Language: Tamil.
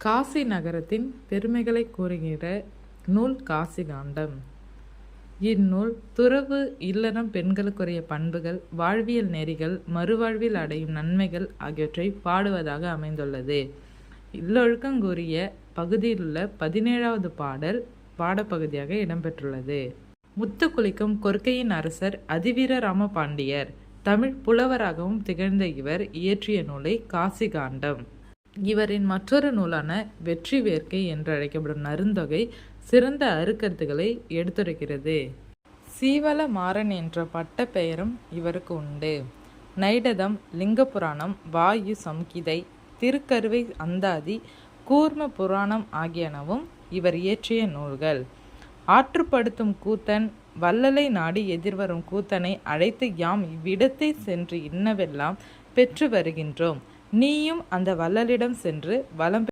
காசி நகரத்தின் பெருமைகளை கூறுகிற நூல் காசிகாண்டம். இந்நூல் துறவு இல்லறம் பெண்களுக்குரிய பண்புகள், வாழ்வியல் நெறிகள், மறுவாழ்வில் அடையும் நன்மைகள் ஆகியவற்றை பாடுவதாக அமைந்துள்ளது. இல்லொழுக்கங்கூறிய பகுதியிலுள்ள 17வது பாடல் பாடப்பகுதியாக இடம்பெற்றுள்ளது. முத்துக்குளிக்கும் கொற்கையின் அரசர் அதிவீர ராமபாண்டியர் தமிழ் புலவராகவும் திகழ்ந்த இவர் இயற்றிய நூலை காசிகாண்டம். இவரின் மற்றொரு நூலான வெற்றி வேர்க்கை என்று அழைக்கப்படும் நருந்தொகை சிறந்த அருக்கருத்துக்களை எடுத்துரைக்கிறது. சீவல மாறன் என்ற பட்ட பெயரும் இவருக்கு உண்டு. நைடதம், லிங்கபுராணம், வாயு சம்கிதை, திருக்கருவை அந்தாதி, கூர்ம புராணம் ஆகியனவும் இவர் இயற்றிய நூல்கள். ஆற்றுப்படுத்தும் கூத்தன் வள்ளலை நாடி எதிர்வரும் கூத்தனை அழைத்து யாம் இவ்விடத்தை சென்று இன்னவெல்லாம் பெற்று வருகின்றோம். நீயும் அந்த வள்ளலிடம் சென்று வளம்